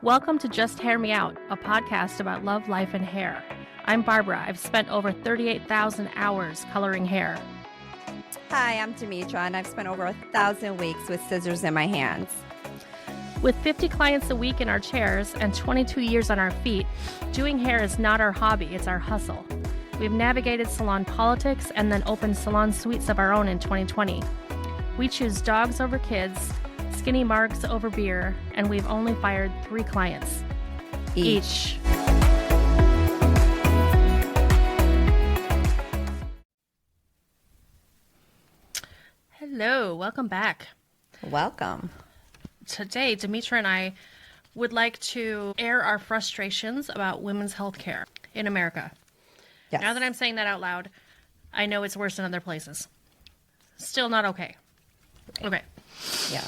Welcome to Just Hair Me Out, a podcast about love, life, and hair. I'm Barbara. I've spent over 38,000 hours coloring hair. Hi, I'm Demetra, and I've spent over 1,000 weeks with scissors in my hands. With 50 clients a week in our chairs and 22 years on our feet, doing hair is not our hobby, it's our hustle. We've navigated salon politics and then opened salon suites of our own in 2020. We choose dogs over kids, skinny marks over beer, and we've only fired 3 clients. Each. Hello, welcome back. Welcome. Today, Demetra and I would like to air our frustrations about women's health care in America. Yes. Now that I'm saying that out loud, I know it's worse in other places. Still not okay. Okay. Yeah.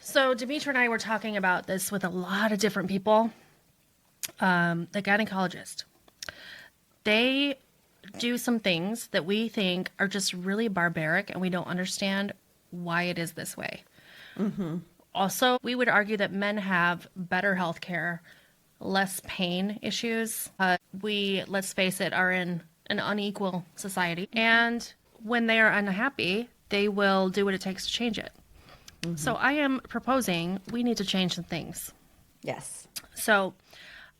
So Demetra and I were talking about this with a lot of different people. The gynecologist. They do some things that we think are just really barbaric, and we don't understand why it is this way. Mm-hmm. Also, we would argue that men have better health care, less pain issues. We, let's face it, are in an unequal society. And when they are unhappy, they will do what it takes to change it. Mm-hmm. So I am proposing we need to change some things. Yes. So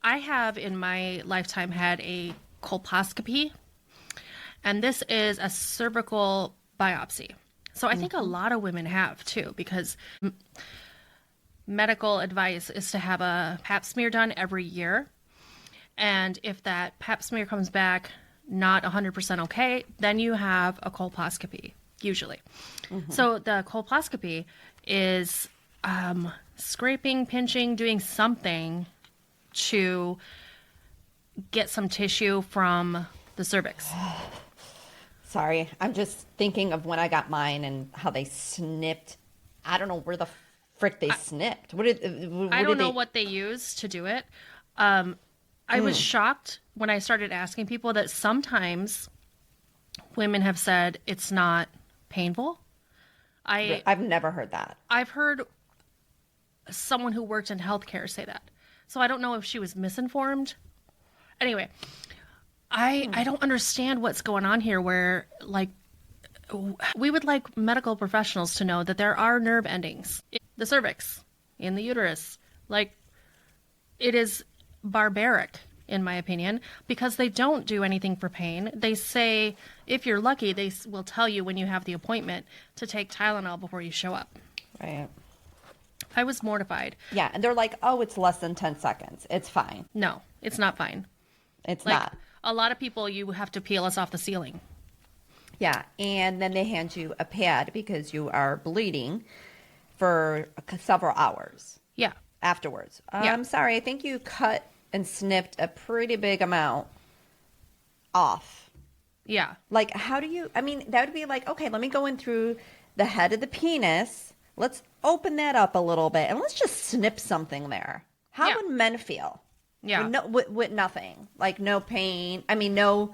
I have in my lifetime had a colposcopy, and this is a cervical biopsy. So I think a lot of women have too, because medical advice is to have a pap smear done every year. And if that pap smear comes back not 100% okay, then you have a colposcopy, usually. Mm-hmm. So the colposcopy is scraping, pinching, doing something to get some tissue from the cervix. Sorry, I'm just thinking of when I got mine and how they snipped. I don't know where the frick they snipped. I don't know what they used to do it. I was shocked when I started asking people that sometimes women have said it's not painful. I've never heard that. I've heard someone who worked in healthcare say that. So I don't know if she was misinformed. Anyway, I don't understand what's going on here where, like, we would like medical professionals to know that there are nerve endings in the cervix, in the uterus. Like, it is barbaric, in my opinion, because they don't do anything for pain. They say, if you're lucky, they will tell you when you have the appointment to take Tylenol before you show up. Right. I was mortified. Yeah, and they're like, oh, it's less than 10 seconds. It's fine. No, it's not fine. It's like, not. A lot of people, you have to peel us off the ceiling. Yeah, and then they hand you a pad because you are bleeding for several hours. Yeah. Afterwards. Yeah. I'm sorry, I think you cut and snipped a pretty big amount off. Yeah. Like, how do you, I mean, that would be like, okay, let me go in through the head of the penis. Let's open that up a little bit and let's just snip something there. How would men feel? Yeah. With nothing. Like no pain. I mean, no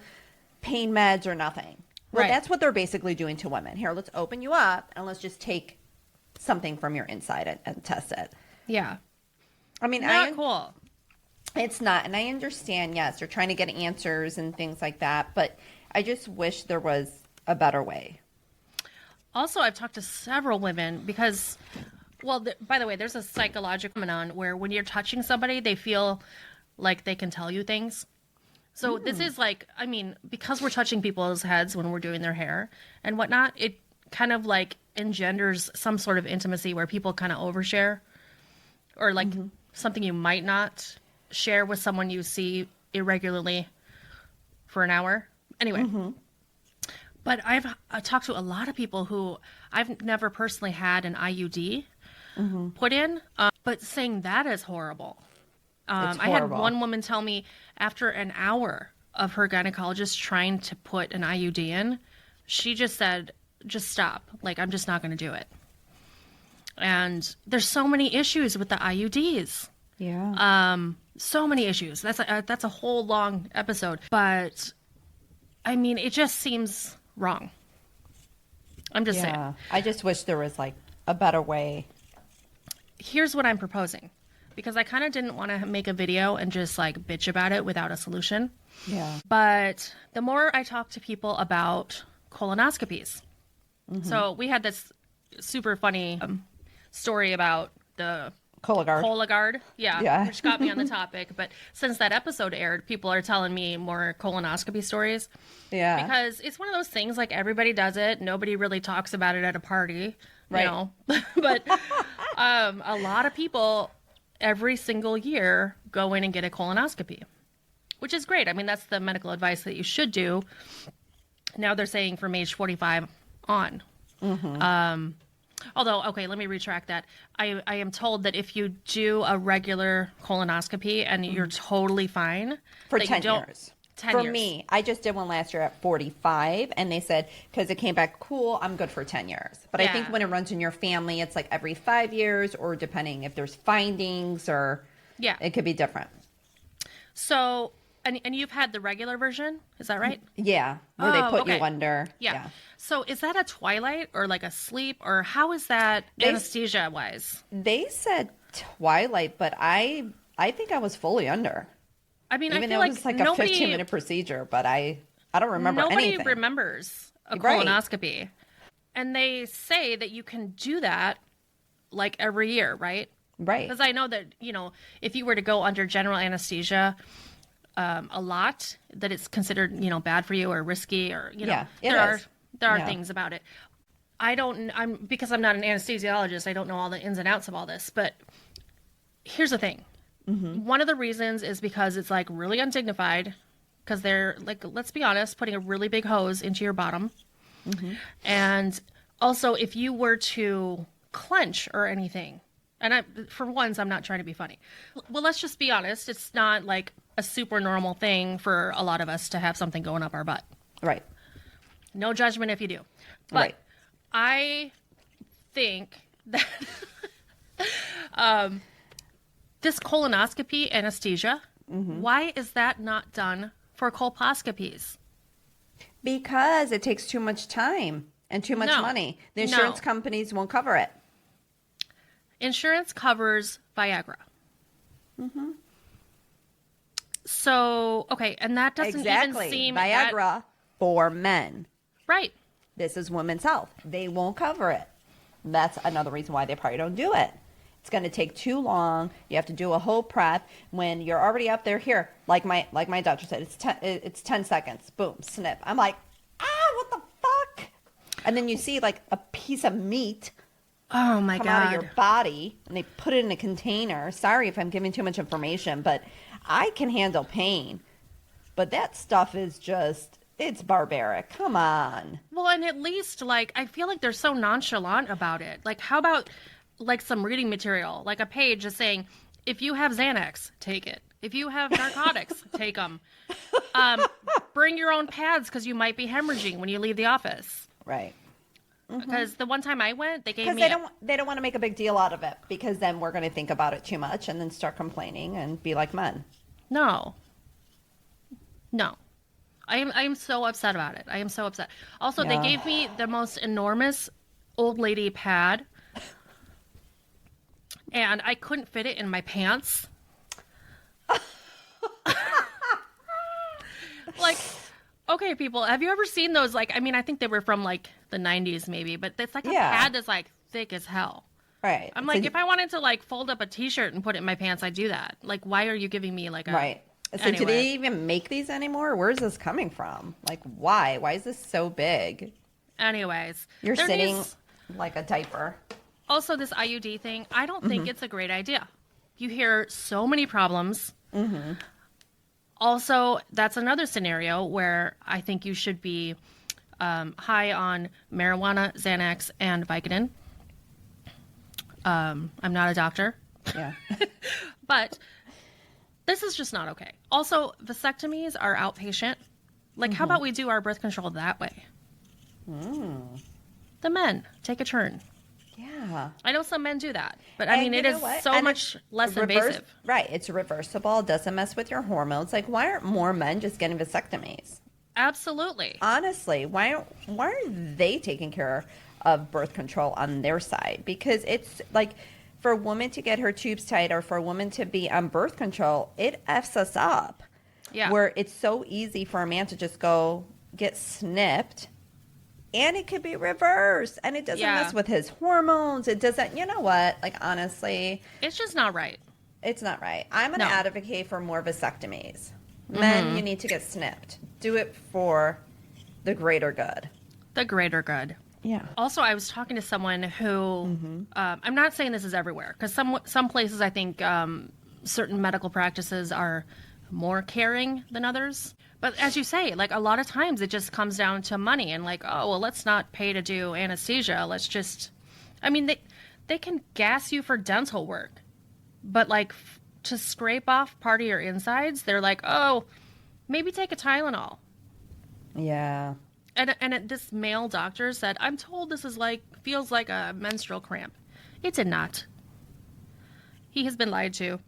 pain meds or nothing. Well, right. That's what they're basically doing to women. Here, let's open you up and let's just take something from your inside and test it. Yeah. I mean, not cool. It's not. And I understand, yes, they're trying to get answers and things like that. But I just wish there was a better way. Also, I've talked to several women because, well, by the way, there's a psychological phenomenon where when you're touching somebody, they feel like they can tell you things. So this is like, I mean, because we're touching people's heads when we're doing their hair and whatnot, it kind of like engenders some sort of intimacy where people kind of overshare or like something you might not share with someone you see irregularly for an hour. Anyway, but I've talked to a lot of people who I've never personally had an IUD put in, but saying that is horrible. I had one woman tell me after an hour of her gynecologist trying to put an IUD in, she just said, just stop. Like, I'm just not going to do it. And there's so many issues with the IUDs. Yeah. So many issues. That's a whole long episode. But, I mean, it just seems wrong. I'm just saying. I just wish there was, like, a better way. Here's what I'm proposing. because I kind of didn't want to make a video and just like bitch about it without a solution. Yeah. But the more I talk to people about colonoscopies, so we had this super funny story about the Cologuard. Cologuard, Yeah. which got me on the topic. But since that episode aired, people are telling me more colonoscopy stories. Yeah. Because it's one of those things, like, everybody does it. Nobody really talks about it at a party, Right. you know. But a lot of people every single year go in and get a colonoscopy, which is great. I mean, that's the medical advice that you should do. Now they're saying from age 45 on. Although, okay, let me retract that. I am told that if you do a regular colonoscopy and you're totally fine. For that 10 you don't, years. 10 For years. me, I just did one last year at 45, and they said, because it came back cool, I'm good for 10 years. But I think Yeah. when it runs in your family, it's like every 5 years, or depending if there's findings, or Yeah. it could be different. So, and you've had the regular version, is that right? Yeah, where they Oh, put okay. you under. Yeah. So is that a twilight or like a sleep, or how is that anesthesia wise? They said twilight, but I think I was fully under. I mean, Even I though feel it like was like nobody, a 15-minute procedure, but I don't remember nobody anything. remembers a Right. colonoscopy. And they say that you can do that like every year, right? Right. Because I know that, you know, if you were to go under general anesthesia a lot, that it's considered, you know, bad for you or risky, or, you know, Yeah, it there is. are Yeah. things about it. Because I'm not an anesthesiologist, I don't know all the ins and outs of all this, but here's the thing. One of the reasons is because it's like really undignified, because they're like, let's be honest, putting a really big hose into your bottom. And also, if you were to clench or anything, and for once, I'm not trying to be funny. Well, let's just be honest. It's not like a super normal thing for a lot of us to have something going up our butt. Right. No judgment if you do. But Right. I think that this colonoscopy anesthesia, why is that not done for colposcopies? Because it takes too much time and too much No. money. The No. insurance companies won't cover it. Insurance covers Viagra. So, okay, and that doesn't Exactly. even seem Viagra for men. right. This is women's health. They won't cover it. That's another reason why they probably don't do it. It's going to take too long. You have to do a whole prep when you're already up there. Here, like my doctor said, it's 10 seconds. Boom, snip. I'm like, what the fuck? And then you see like a piece of meat Oh my come out god. of your body, and they put it in a container. Sorry if I'm giving too much information, but I can handle pain. But that stuff is just, it's barbaric. Come on. Well, and at least, like, I feel like they're so nonchalant about it. Like, how about, like, some reading material? Like a page just saying, if you have Xanax, take it. If you have narcotics, take them. Bring your own pads because you might be hemorrhaging when you leave the office. Right. Because the one time I went, they gave Because me... they don't want to make a big deal out of it, because then we're going to think about it too much and then start complaining and be like men. No. I am so upset about it. I am so upset. Also, they Yeah. gave me the most enormous old lady pad, and I couldn't fit it in my pants. Like, okay, people, have you ever seen those? Like, I mean, I think they were from like the 90s maybe, but it's like a Yeah. pad that's like thick as hell. Right. I'm like, if I wanted to like fold up a t-shirt and put it in my pants, I'd do that. Like, why are you giving me like a... Right. So Anyway. do they even make these anymore? Where's this coming from? Like, why? Why is this so big? Anyways. You're there sitting needs- like a diaper. Also, this IUD thing, I don't think it's a great idea. You hear so many problems. Also, that's another scenario where I think you should be high on marijuana, Xanax, and Vicodin. I'm not a doctor, Yeah. but this is just not okay. Also, vasectomies are outpatient. Like, how about we do our birth control that way? The men take a turn. Yeah. I know some men do that, but I And mean, you it know is what? so And much it's less reverse- invasive. Right. It's reversible. It doesn't mess with your hormones. Like, why aren't more men just getting vasectomies? Absolutely. Honestly, why aren't they taking care of birth control on their side? Because it's like, for a woman to get her tubes tight or for a woman to be on birth control, it F's us up. Yeah. Where it's so easy for a man to just go get snipped, and it could be reversed, and it doesn't mess with his hormones. It doesn't, you know what? Like, honestly, It's just not right. it's not right. I'm going to No. advocate for more vasectomies. Men, you need to get snipped. Do it for the greater good. The greater good. Yeah. Also, I was talking to someone who, I'm not saying this is everywhere, because some places I think certain medical practices are more caring than others. But as you say, like a lot of times it just comes down to money and like, oh, well, let's not pay to do anesthesia. Let's just, I mean, they can gas you for dental work, but like to scrape off part of your insides, they're like, oh, maybe take a Tylenol. Yeah. And this male doctor said, I'm told this is feels like a menstrual cramp. It did not. He has been lied to.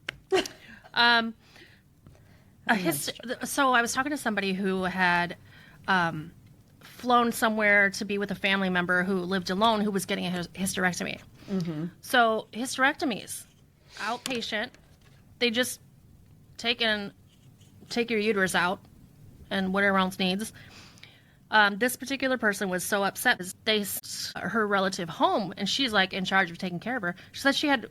So I was talking to somebody who had flown somewhere to be with a family member who lived alone who was getting a hysterectomy. So hysterectomies, outpatient, they just take your uterus out and whatever else needs. This particular person was so upset because they sent her relative home, and she's like in charge of taking care of her. She said she had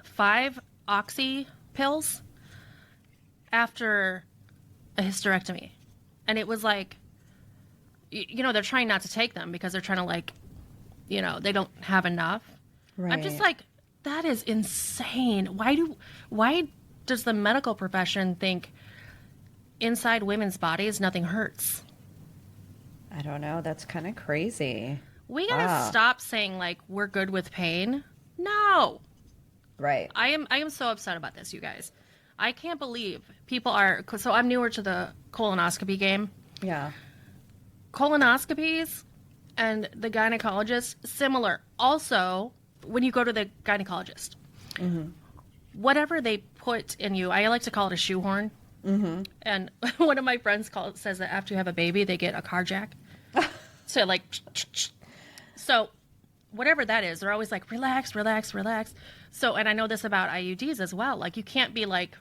5 oxy pills after a hysterectomy, and it was like, you know, they're trying not to take them because they're trying to like, you know, they don't have enough. Right. I'm just like, that is insane. Why does the medical profession think inside women's bodies nothing hurts? I don't know. That's kind of crazy. We gotta stop saying like we're good with pain. No, Right. I am so upset about this, you guys. I can't believe people are. So I'm newer to the colonoscopy game. Yeah. Colonoscopies and the gynecologist similar. Also, when you go to the gynecologist, whatever they put in you, I like to call it a shoehorn. And one of my friends says that after you have a baby, they get a car jack. So like, so whatever that is, they're always like, relax, relax, relax. So, and I know this about IUDs as well. Like you can't be like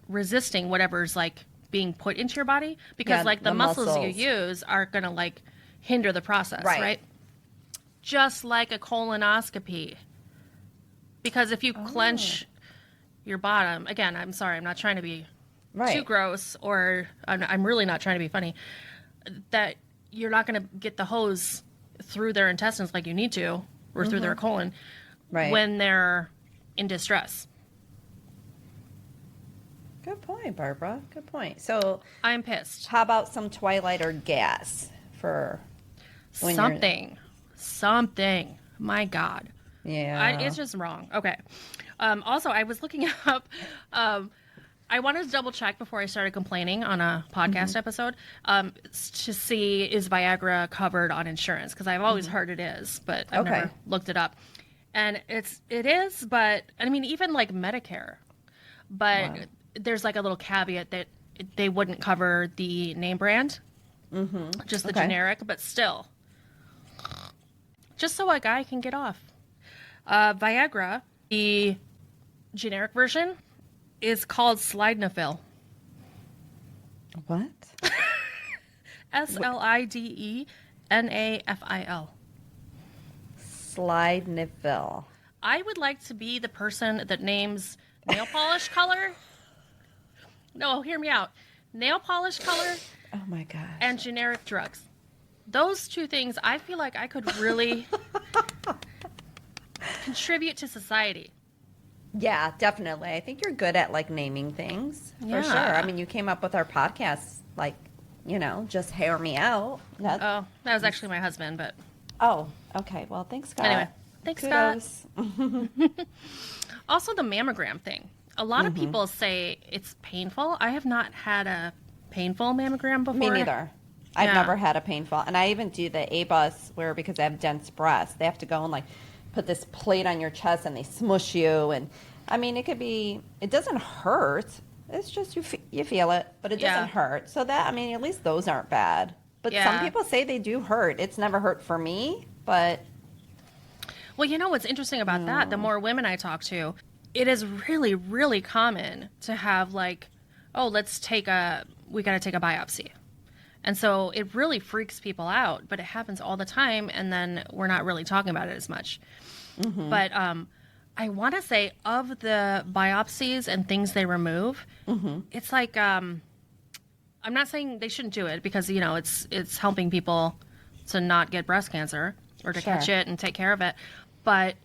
resisting whatever's like being put into your body because like the muscles you use are going to like hinder the process, right? Just like a colonoscopy. Because if you clench your bottom, again, I'm sorry, I'm not trying to be too gross, or I'm really not trying to be funny, that you're not going to get the hose through their intestines like you need to, or through their colon, when they're in distress. Good point, Barbara. Good point. So I'm pissed. how about some Twilight or gas for when Something. My God. Yeah. It's just wrong. Okay. Also, I was looking up... I wanted to double check before I started complaining on a podcast episode to see is Viagra covered on insurance, because I've always heard it is, but I've never looked it up. And it is, but I mean even like Medicare, but there's like a little caveat that they wouldn't cover the name brand, just the generic, but still, just so a guy can get off. Viagra, the generic version, is called Slidnafil. What? Sliddenafil. Slidnafil. I would like to be the person that names nail polish color. No, hear me out. Nail polish color. Oh my gosh. And generic drugs. Those two things, I feel like I could really contribute to society. Yeah, definitely. I think you're good at like naming things for sure. I mean, you came up with our podcast, like, you know, just hear me out. That was actually my husband, but. Oh, okay. Well, thanks, Scott. Anyway, thanks, Kudos. Scott. Also, the mammogram thing. A lot of people say it's painful. I have not had a painful mammogram before. Me neither. I've never had a painful. And I even do the ABUS where, because I have dense breasts, they have to go and like put this plate on your chest and they smush you. And I mean, it doesn't hurt. It's just you feel it, but it doesn't hurt. So that, I mean, at least those aren't bad. But some people say they do hurt. It's never hurt for me, but. Well, you know what's interesting about that? The more women I talk to, it is really, really common to have like, oh, we got to take a biopsy. And so it really freaks people out, but it happens all the time. And then we're not really talking about it as much. Mm-hmm. But I want to say of the biopsies and things they remove, it's like, I'm not saying they shouldn't do it because, you know, it's helping people to not get breast cancer or to catch it and take care of it. But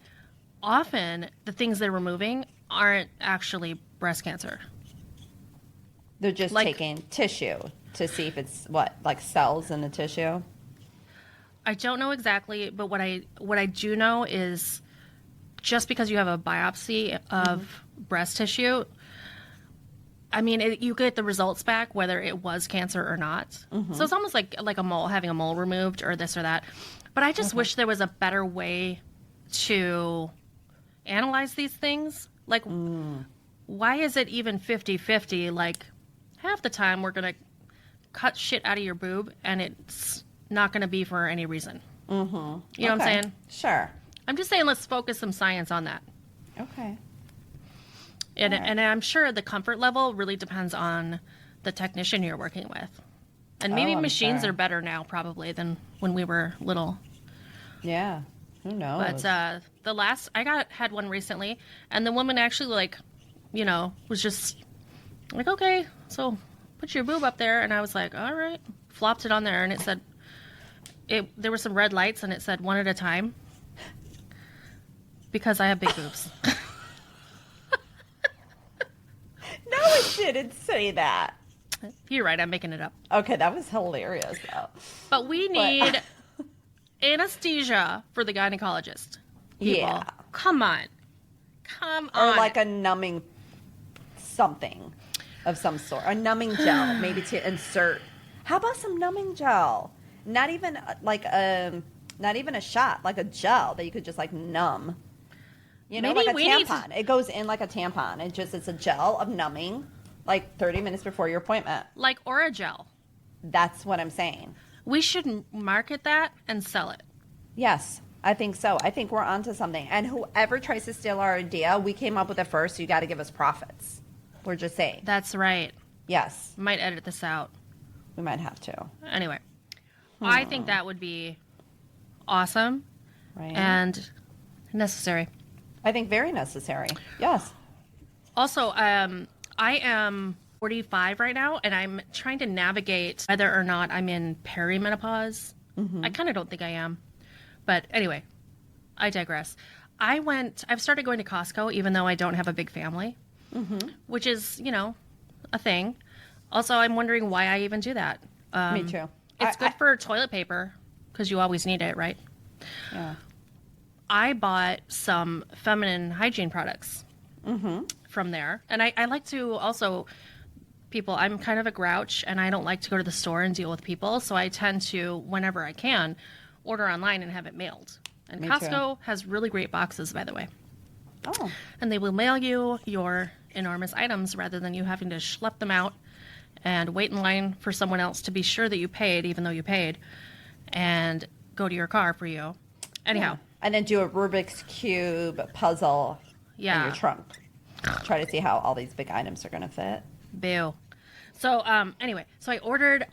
often the things they're removing aren't actually breast cancer. They're just taking tissue to see if it's like cells in the tissue. I don't know exactly, but what I do know is just because you have a biopsy of breast tissue, I mean, you get the results back whether it was cancer or not. So it's almost like a mole, having a mole removed or this or that. But I just wish there was a better way to analyze these things. Like, why is it even 50-50? Like, half the time we're going to cut shit out of your boob and it's not going to be for any reason. You know what I'm saying? Sure. I'm just saying let's focus some science on that. Okay. And I'm sure the comfort level really depends on the technician you're working with. And maybe machines are better now probably than when we were little. Yeah. Who knows? But the last I had one recently, and the woman actually was just like, okay, so put your boob up there, and I was like, all right, flopped it on there, and it said there were some red lights, and it said one at a time because I have big boobs. No, it didn't say that. You're right, I'm making it up. Okay, that was hilarious though. But we need anesthesia for the gynecologist. People. Yeah. Come on. Or like a numbing something of some sort. A numbing gel, maybe to insert. How about some numbing gel? Not even a shot, like a gel that you could just like numb. You know, Maybe like a we need tampon. It goes in like a tampon. It's a gel of numbing, like 30 minutes before your appointment. Like Oragel. That's what I'm saying. We should market that and sell it. Yes, I think so. I think we're onto something. And whoever tries to steal our idea, we came up with it first, so you got to give us profits. We're just saying. That's right. Yes. Might edit this out. We might have to. Anyway, I think that would be awesome and necessary. I think very necessary. Yes. Also, I am 45 right now, and I'm trying to navigate whether or not I'm in perimenopause. I kind of don't think I am. But anyway, I digress. I've started going to Costco, even though I don't have a big family, which is, a thing. Also, I'm wondering why I even do that. Me too. It's good for toilet paper, because you always need it, right? Yeah. I bought some feminine hygiene products from there. And I like to also, I'm kind of a grouch, and I don't like to go to the store and deal with people. So I tend to, whenever I can, order online and have it mailed. And Me Costco has really great boxes, by the way. Oh. And they will mail you your enormous items rather than you having to schlep them out and wait in line for someone else to be sure that you paid, even though you paid, and go to your car for you. Anyhow. Yeah. And then do a Rubik's Cube puzzle in your trunk. Try to see how all these big items are going to fit. Boo. So, anyway, I ordered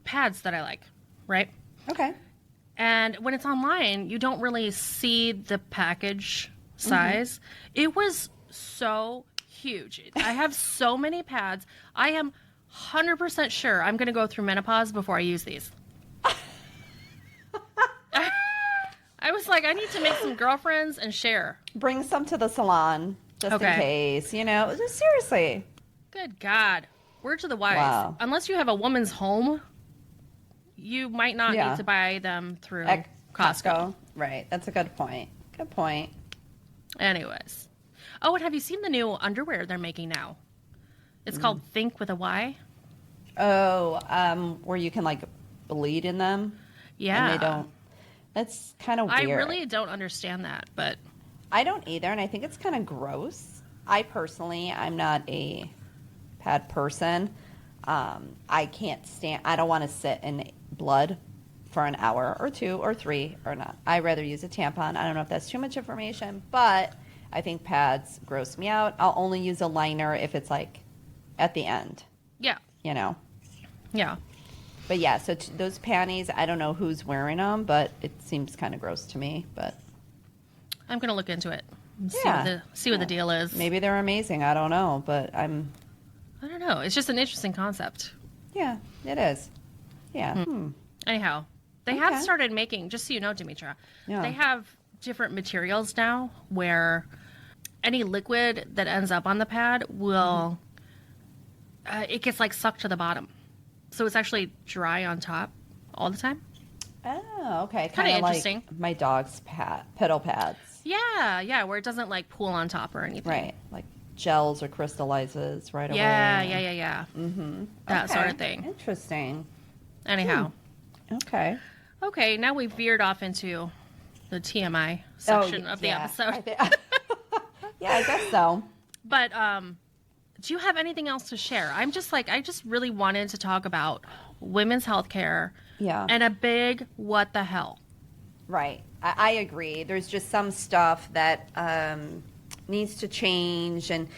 pads that I like, right? Okay. And when it's online, you don't really see the package size. It was so huge. I have so many pads. I am 100% sure I'm going to go through menopause before I use these. I was like, I need to make some girlfriends and share. Bring some to the salon just in case, just seriously. Good God. Word to the wise. Wow. Unless you have a woman's home, you might not need to buy them through Costco. Right. That's a good point. Good point. Anyways. Oh, and have you seen the new underwear they're making now? It's called Think with a Y. Oh, where you can like bleed in them. Yeah. And they don't. That's kind of weird. I really don't understand that, but I don't either, and I think it's kind of gross. I'm not a pad person. I can't stand. I don't want to sit in blood for an hour or 2 or 3 or not. I rather use a tampon. I don't know if that's too much information, but I think pads gross me out. I'll only use a liner if it's like at the end, Yeah. you know. Yeah. But yeah, so those panties, I don't know who's wearing them, but it seems kind of gross to me. But I'm going to look into it and Yeah. see what the deal is. maybe they're amazing. I don't know, but I don't know. It's just an interesting concept. yeah, it is. Yeah. Anyhow, they have started making, just so you know, Demetra, Yeah. they have different materials now where any liquid that ends up on the pad will, it gets like sucked to the bottom. So it's actually dry on top all the time. Oh, okay. Kinda Kind of interesting. like my dog's pedal pads. Yeah, where it doesn't like pool on top or anything. Right. Like gels or crystallizes right away. Yeah. That sort of Okay. thing. Interesting. Anyhow. Okay. Okay, now we've veered off into the TMI section of the episode. Yeah, I guess so. But do you have anything else to share? I just really wanted to talk about women's health care Yeah. and a big what the hell. Right. I agree. There's just some stuff that needs to change. And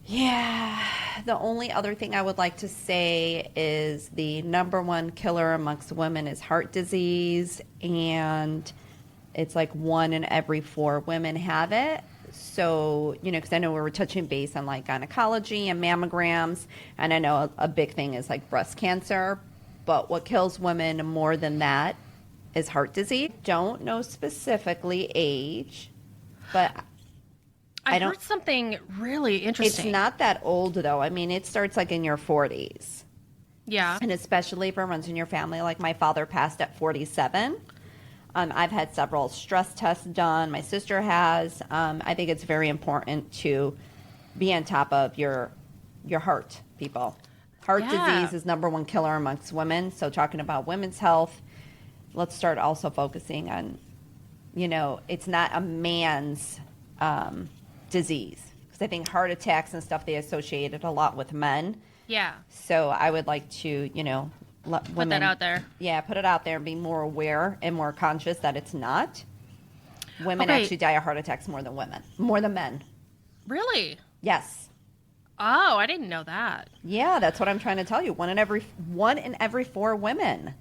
yeah, the only other thing I would like to say is the number one killer amongst women is heart disease. And it's like 1 in every 4 women have it. So, because I know we were touching base on like gynecology and mammograms. And I know a big thing is like breast cancer. But what kills women more than that is heart disease. Don't know specifically age, but I heard something really interesting. it's not that old though. I mean, it starts like in your 40s. Yeah. And especially if it runs in your family. Like my father passed at 47. I've had several stress tests done. My sister has. I think it's very important to be on top of your heart, people. Heart disease is number one killer amongst women. So talking about women's health, let's start also focusing on, it's not a man's disease. Because I think heart attacks and stuff, they associate it a lot with men. Yeah. So I would like to, let women. Put that out there. Yeah, put it out there and be more aware and more conscious that it's not. Women Okay. actually die of heart attacks more than men. Really? Yes. Oh, I didn't know that. Yeah, that's what I'm trying to tell you. 1 in every 4 women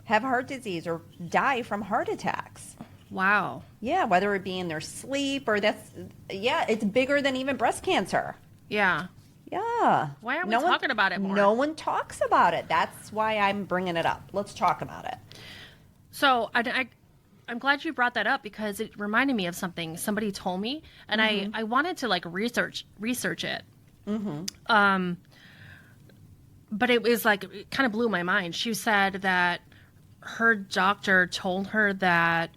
have heart disease or die from heart attacks. Wow. Yeah, whether it be in their sleep or it's bigger than even breast cancer. Yeah. Yeah. Why aren't we talking about it more? No one talks about it. That's why I'm bringing it up. Let's talk about it. So I'm glad you brought that up because it reminded me of something somebody told me, and I wanted to like research it. But it was like, it kind of blew my mind. She said that her doctor told her that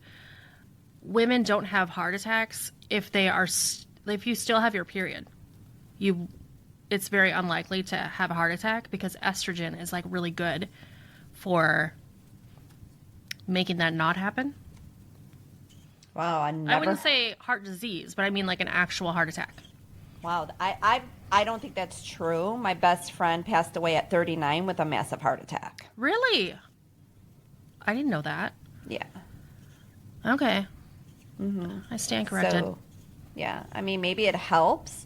women don't have heart attacks if you still have your period. It's very unlikely to have a heart attack because estrogen is like really good for making that not happen. Wow, I wouldn't say heart disease, but I mean like an actual heart attack. Wow, I don't think that's true. My best friend passed away at 39 with a massive heart attack. Really? I didn't know that. Yeah. Okay. I stand corrected. So, yeah. I mean, maybe it helps.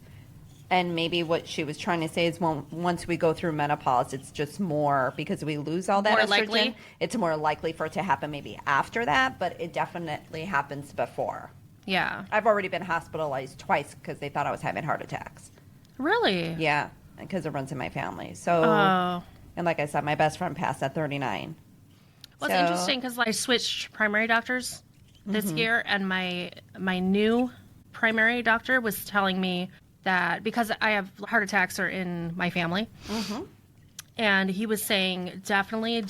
And maybe what she was trying to say is once we go through menopause, it's just more because we lose all that More estrogen. likely? It's more likely for it to happen maybe after that, but it definitely happens before. Yeah. I've already been hospitalized twice because they thought I was having heart attacks. Really? Yeah, because it runs in my family. So, Oh. and like I said, my best friend passed at 39. Well, it's interesting because I switched primary doctors this year, and my new primary doctor was telling me that because I have heart attacks are in my family, and he was saying definitely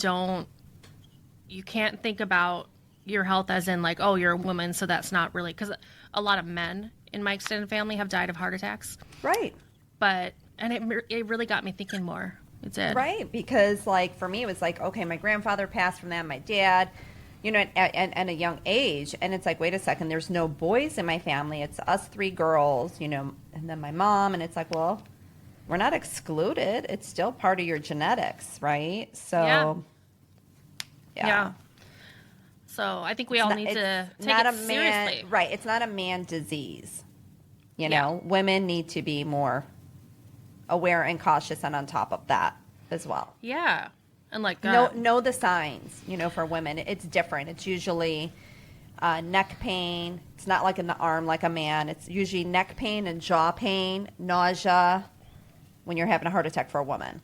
you can't think about your health as in like, oh, you're a woman, so that's not really, because a lot of men in my extended family have died of heart attacks. Right. And it really got me thinking more. It did. Right, because like for me, it was like, okay, my grandfather passed from that, my dad, at a young age, and it's like, wait a second, there's no boys in my family. It's us 3 girls, and then my mom, and it's like, well, we're not excluded. It's still part of your genetics, right? So, Yeah. So I think we all need to take it seriously. Right. It's not a man disease. You know, women need to be more aware and cautious and on top of that as well. Yeah. And like know the signs, you know, for women. It's different. It's usually neck pain. It's not like in the arm like a man. It's usually neck pain and jaw pain, nausea when you're having a heart attack for a woman.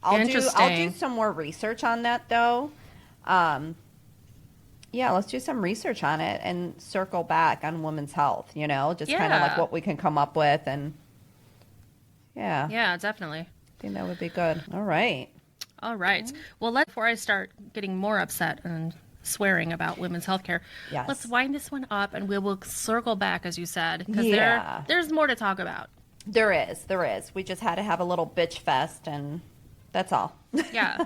I'll do some more research on that though. Yeah, let's do some research on it and circle back on women's health, you know, just kind of like what we can come up with. And yeah, definitely. I think that would be good. All right. Well, before I start getting more upset and swearing about women's health care, let's wind this one up and we will circle back, as you said, because there's more to talk about. There is. We just had to have a little bitch fest, and that's all. Yeah.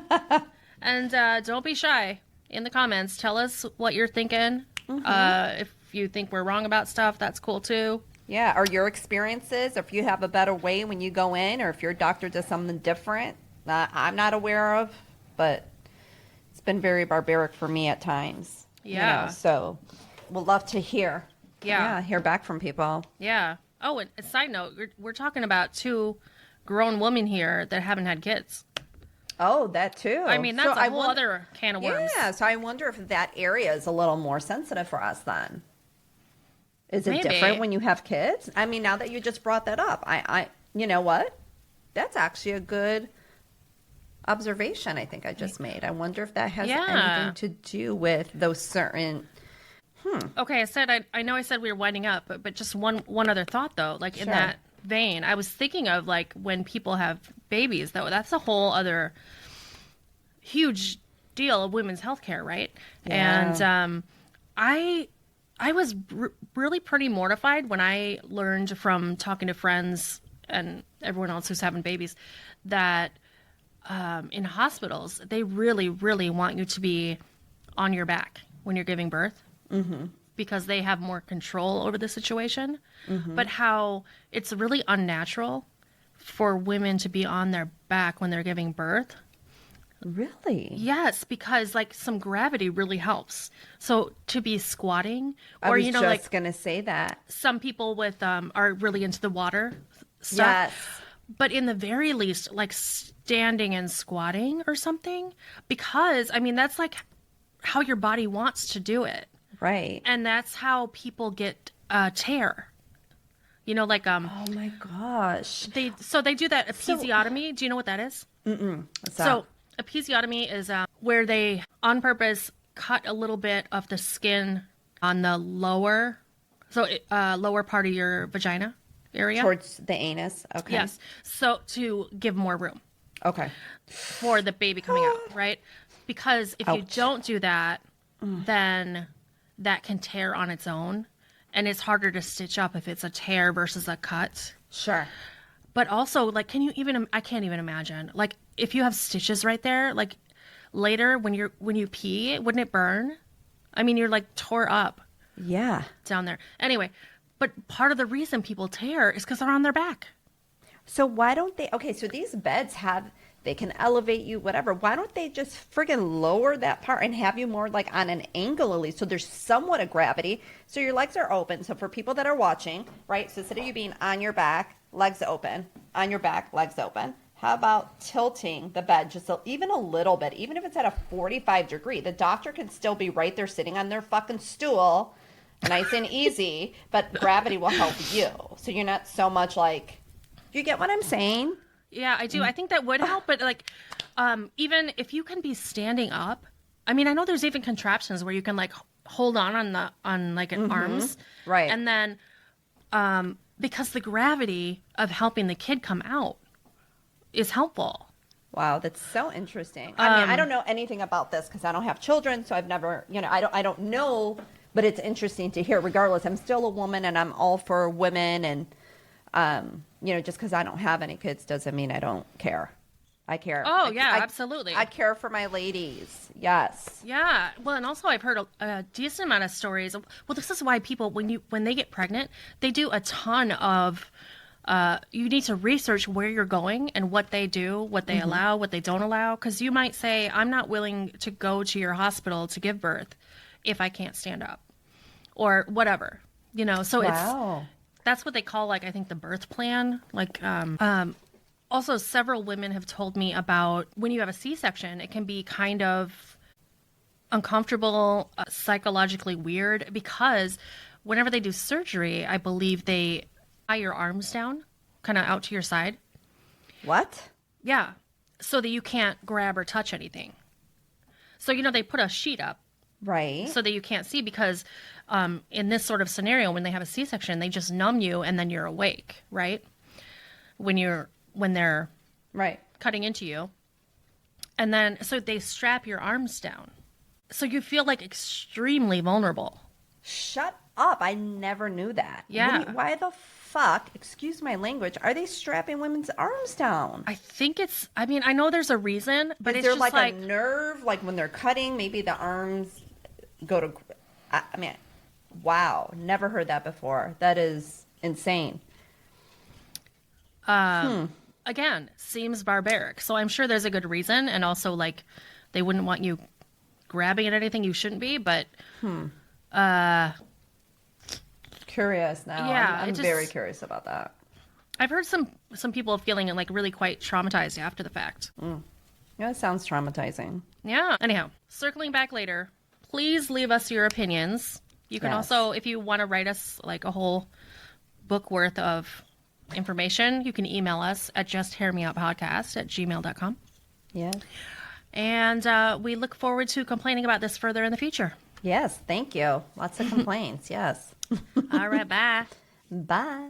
And don't be shy. In the comments, tell us what you're thinking. If you think we're wrong about stuff, that's cool too. Yeah, or your experiences, or if you have a better way when you go in, or if your doctor does something different I'm not aware of, but it's been very barbaric for me at times. Yeah. You know, so we'll love to hear. Yeah. Hear back from people. Yeah. Oh, and a side note, we're talking about 2 grown women here that haven't had kids. Oh, that too. I mean, that's a whole other can of worms. Yeah, so I wonder if that area is a little more sensitive for us then. Is it different when you have kids? I mean, now that you just brought that up, I you know what? That's actually a good observation I think I just made. I wonder if that has anything to do with those certain... Okay, I know I said we were winding up, but just one other thought though, like in that vein, I was thinking of like when people have babies though, that's a whole other huge deal of women's healthcare, right? Yeah. And I was really pretty mortified when I learned from talking to friends and everyone else who's having babies that in hospitals they really, really want you to be on your back when you're giving birth. Because they have more control over the situation, but how it's really unnatural for women to be on their back when they're giving birth. Really? Yes, because like some gravity really helps. So to be squatting, or I was just gonna say that some people with are really into the water stuff. Yes. But in the very least, like standing and squatting or something, because I mean that's like how your body wants to do it. Right. And that's how people get tear. You know, like oh my gosh. They do that episiotomy. Do you know what that is? What's that? So episiotomy is where they on purpose cut a little bit of the skin on the lower part of your vagina area towards the anus. Okay. Yes. So to give more room. Okay. For the baby coming out, right? Because if you don't do that, then that can tear on its own, and it's harder to stitch up if it's a tear versus a cut. Sure. But also, like, I can't even imagine, like, if you have stitches right there, like, later when you pee, wouldn't it burn? I mean, you're, like, tore up. Yeah. Down there. Anyway, but part of the reason people tear is because they're on their back. So why don't they, so these beds they can elevate you, whatever. Why don't they just friggin' lower that part and have you more like on an angle at least, so there's somewhat of gravity, so your legs are open. So for people that are watching, right, so instead of you being on your back, legs open, on your back, legs open, how about tilting the bed just even a little bit, even if it's at a 45 degree, the doctor can still be right there sitting on their fucking stool, nice and easy, but gravity will help you. So you're not so much like, do you get what I'm saying? Yeah, I do. I think that would help, but like, even if you can be standing up, I mean, I know there's even contraptions where you can like hold on arms, right? And then, because the gravity of helping the kid come out is helpful. Wow, that's so interesting. I mean, I don't know anything about this because I don't have children, so I've never, I don't know, but it's interesting to hear. Regardless, I'm still a woman, and I'm all for women and. Just because I don't have any kids doesn't mean I don't care. I care. Oh, yeah, absolutely. I care for my ladies. Yes. Yeah. Well, and also I've heard a decent amount of stories. Well, this is why people, when they get pregnant, they do a ton of you need to research where you're going and what they do, what they allow, what they don't allow. Because you might say, I'm not willing to go to your hospital to give birth if I can't stand up or whatever, you know. So that's what they call, like, I think the birth plan. Like, also several women have told me about when you have a C-section, it can be kind of uncomfortable, psychologically weird, because whenever they do surgery, I believe they tie your arms down, kind of out to your side. What? Yeah. So that you can't grab or touch anything. So, you know, they put a sheet up. Right. So that you can't see, because in this sort of scenario, when they have a C-section, they just numb you and then you're awake, right? When they're right cutting into you. And then, so they strap your arms down. So you feel like extremely vulnerable. Shut up. I never knew that. Yeah. Why the fuck, excuse my language, are they strapping women's arms down? I think it's, I mean, I know there's a reason, but Is it's there just like a nerve, like when they're cutting, maybe the arms go to, I mean, wow, never heard that before. That is insane. Again, seems barbaric. So I'm sure there's a good reason. And also, like, they wouldn't want you grabbing at anything you shouldn't be, but curious now. Yeah, I'm very curious about that. I've heard some people feeling like really quite traumatized after the fact. Yeah, it sounds traumatizing. Yeah. Anyhow, circling back later, please leave us your opinions. You can also, if you want to write us like a whole book worth of information, you can email us at justhairmeoutpodcast@gmail.com. Yeah. And we look forward to complaining about this further in the future. Yes, thank you. Lots of complaints. Yes. All right, bye. Bye.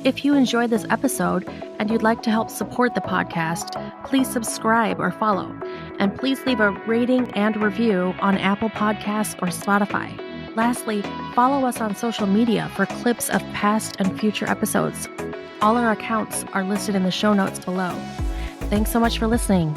If you enjoyed this episode and you'd like to help support the podcast, please subscribe or follow. And please leave a rating and review on Apple Podcasts or Spotify. Lastly, follow us on social media for clips of past and future episodes. All our accounts are listed in the show notes below. Thanks so much for listening.